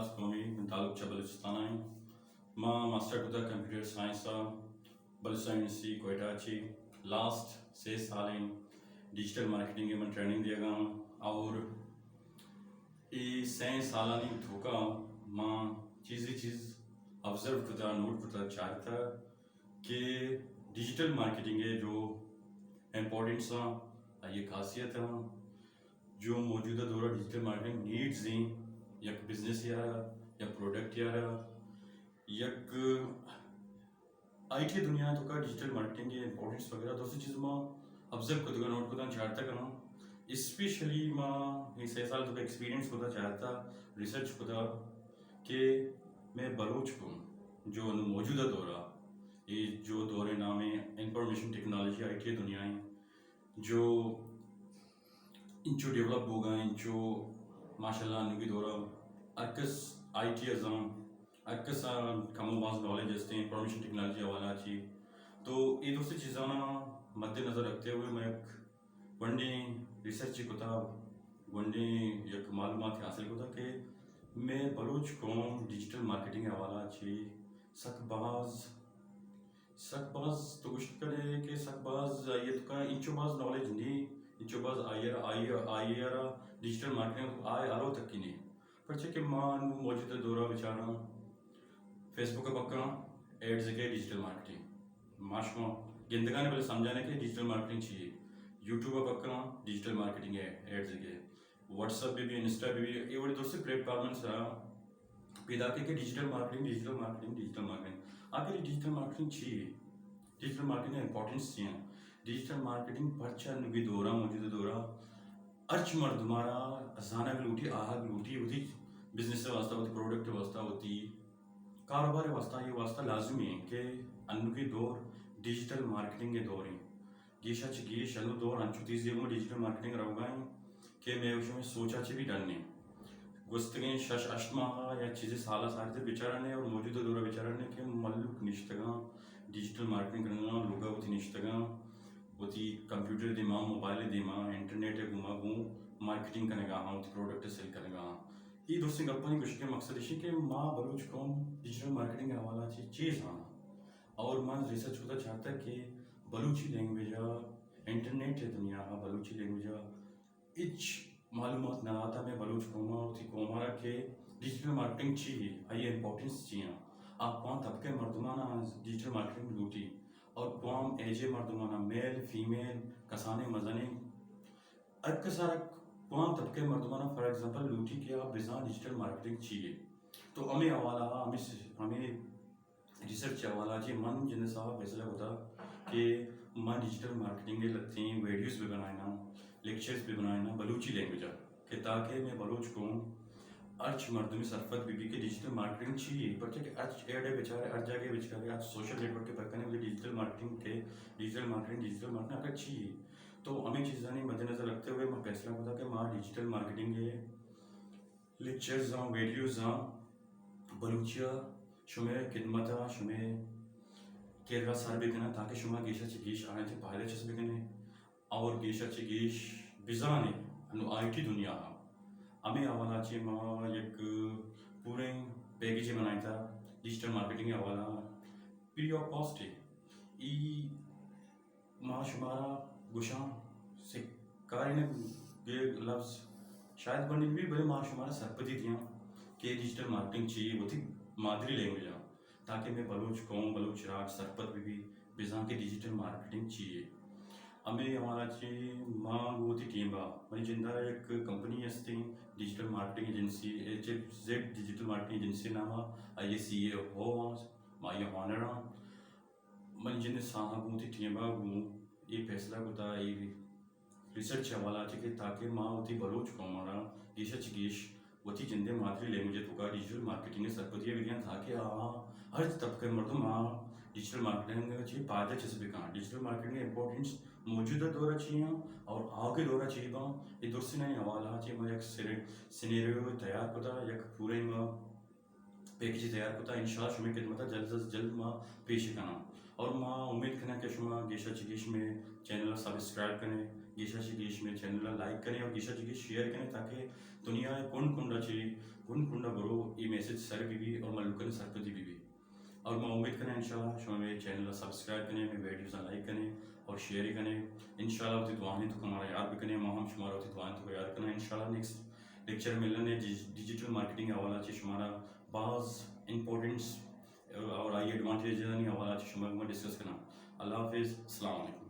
عباس قومی من تعلق بلوچستان ماں ماسٹر کتا computer science Balochistan university Quetta چی لاسٹ 6 سال ڈیجیٹل مارکیٹنگ میں ٹریننگ دیا گا اور یہ 6 سالانی دھوکا ماں چیز آبزرو کتا نوٹ کتا چاہتا کہ ڈیجیٹل مارکیٹنگ ہے جو امپورٹنٹس یہ خاصیت ہیں جو موجودہ دورہ ڈیجیٹل مارکیٹنگ نیڈز ہیں یک بزنس یا پروڈکٹ یک آئی ٹی دنیا تو کا ڈیجیٹل مارکیٹنگ کے امپورٹنٹس وغیرہ دوسری چیز ماں آبزرو کتا نوٹ کتا چاہتا کرنا اسپیشلی ماں یہ 6 سال تو ایکسپیرینس کتا چاہتا ریسرچ کتا کہ میں بلوچ کو جو موجودہ دورہ یہ جو دور نام ہے انفارمیشن ٹیکنالوجی آئی ٹی دنیا ہے جو انچو ڈیولپ ہوگا انچو ماشاء اللہ انہوں کی دورہ ارکس آئی ٹی ازام ارکس کمو باز نالج ہستے انفارمیشن ٹیکنالوجی حوالہ چی تو یہ دوسری چیزاں مد نظر رکھتے ہوئے میں ایک ونڈی ریسرچ کتا ونڈی یک معلومات حاصل کتا کہ میں بلوچ قوم ڈیجیٹل مارکیٹنگ حوالہ چی سک باز تو گوشت کرے کہ سک باز یہ تو کا انچو باز نالج نہیں انچو باز آئی ڈیجیٹل مارکیٹنگ آئے آلو تک کی نہیں پرچہ کہ ماں موجودہ دورہ بچارا فیس بک پکا ایڈز کے ڈیجیٹل مارکیٹنگ ماشما گندگانے پہلے سمجھانے کے ڈیجیٹل مارکیٹنگ چاہیے یوٹیوب پکا ڈیجیٹل مارکیٹنگ ہے ایڈز کے واٹس ایپ پہ بھی انسٹا پہ بھی یہ بڑے دوسرے پلیٹ فارمنس پیدا کے ڈیجیٹل مارکیٹنگ آخر ڈیجیٹل مارکیٹنگ چاہیے ڈیجیٹل مارکیٹنگ امپورٹنس چاہیے ڈیجیٹل مارکیٹنگ پرچہ نگی دورہ موجودہ دورہ ارچ مردمارا ازانہ گلوٹی آہا گلوٹی ہوتی بزنس واسطہ ہوتی پروڈکٹ واسطہ ہوتی کاروبار واسطہ یہ واسطہ لازمی ہے کہ انو کی دور ڈیجیٹل مارکیٹنگ کے دور ہیں گیشا گیش انو دور انچو تیزی ہوں ڈیجیٹل مارکیٹنگ رو گئے کہ میں اس میں سوچا چی بھی ڈالنے گستگیں شش اشتما یا چیزیں سالہ سارتے بیچارنے اور موجودہ دورہ بیچارنے کہ ملک نشتگاں ڈیجیٹل مارکیٹنگ کرنا لوگا ہوتی نشتگاں ہوتی کمپیوٹر دیما موبائل دیما انٹرنیٹ گما گوں مارکیٹنگ کرنے گا ہوتی پروڈکٹ سیل کرنے گا یہ دوسری گپانی کچھ کے مقصد ہے کہ ماں بلوچ قوم ڈیجیٹل مارکیٹنگ کے حوالہ چیز آنا اور ماں ریسرچ ہوتا چاہتا ہے کہ بلوچی لینگویج انٹرنیٹ دنیا بلوچی لینگویج اچ معلومات نہ آتا میں بلوچ قوما ہوتی قومارا کہ ڈیجیٹل مارکیٹنگ چاہیے آئی امپورٹنس چاہیے آپ کون طبقے مردمانہ ڈیجیٹل مارکیٹنگ لوٹی اور قوم ایجے مردمانہ میل فیمیل کسانے مزانے اکثر قوم طبقے مردمانہ فار ایگزامپل لوٹی کہ آپ بزان ڈیجیٹل مارکیٹنگ چاہیے تو ہمیں حوالہ ہمیں ریسرچ حوالہ چاہیے من جن صاحب فیصلہ ہوتا کہ میں ڈیجیٹل مارکیٹنگ کے لگتے ہیں ویڈیوز بھی بنائنا لیکچرز بھی بنائنا بلوچی لینگویج کہ تاکہ میں بلوچ قوم ارچ مردمی صرفت بھی کہ ڈیجیٹل مارکیٹنگ چاہیے پرچہ کہ ارچ ایڈے بیچارے ہر جگہ بیچارے آج سوشل نیٹ ورک کے پکنے مجھے ڈیجیٹل مارکیٹنگ اگر چاہیے تو ہمیں چیزیں مد نظر رکھتے ہوئے میں فیصلہ ہوتا کہ ماں ڈیجیٹل مارکیٹنگ کے لیکچرز ویڈیوز بلوچیا شمیں خدمت شمیں کیرلا سر بکنا تاکہ شما گیشا چگیش آنے سے پہلے چیز بکنے اور گیشا چگیش بزانے انو آئی ٹی دنیا ہمیں حوالہ چی ماں یک پورے پیکیج بنائی تھا ڈیجیٹل مارکیٹنگ کے حوالہ فری آف کاسٹ ہے ای ماں شمارا گشاں سے کاری نے یہ لفظ شاید بنی بھی بڑے ماں شمارا سرپتی تھیاں کہ ڈیجیٹل مارکیٹنگ چاہیے وہ تھی مادری لینگویج تاکہ میں بلوچ قوم بلوچ راج سرپت بھی بزاں کے ڈیجیٹل مارکیٹنگ چاہیے ہمیں ہمارا چاہیے ماں وہ تھی ٹیم منی جندہ ایک کمپنی ہستی digital marketing agency H F Z digital marketing agency نامہ آئی سی اے ہو ماں یہ ہانرا منی جن صاحب وہ تھی ٹیم یہ فیصلہ ہوتا یہ ریسرچ حوالہ کہ تاکہ ماں ہوتی بلوچ قوم ہمارا گیشا چگیش وہ تھی جندے مادری لینگویج تو کا ڈیجیٹل مارکیٹنگ سرپتیاں بھی دیں تاکہ ہر طبقے مردم ڈیجیٹل مارکیٹنگ چاہیے پادہ چیز بھی کہاں ڈیجیٹل مارکیٹنگ امپورٹنس موجودہ دورہ چاہیے اور آگے دورہ چاہیے با یہ درست نہیں حوالہ چاہیے میں ایک سینیریو تیار کرتا یک پورے پیکیج تیار کرتا انشاءاللہ شما خدمت جلد از جلد ماں پیش کرنا اور ماں امید کرنا کہ شما گیشا چگیش میں چینل سبسکرائب کریں گیشا چی گیش میں چینل لائک کریں اور گیشا چی گیش شیئر کریں تاکہ دنیا کون کنڈا چی کون کنڈا برو یہ میسج سر بھی اور ملکن سرپتی بھی اور میں امید کریں انشاءاللہ شما میرے چینل سبسکرائب کریں میرے ویڈیوز لائک کریں اور شیئر کریں انشاءاللہ ہوتی دعائیں تو ہمارا یاد بھی کریں ہم شمارا ہوتی دعائیں تو یاد کریں انشاءاللہ نیکسٹ لیکچر ملنے ڈیجیٹل مارکیٹنگ حوالہ سے شمارا بعض امپورٹنٹس اور آئی ایڈوانٹیج حوالہ سے شمار ڈسکس کرنا. اللہ حافظ. السلام علیکم.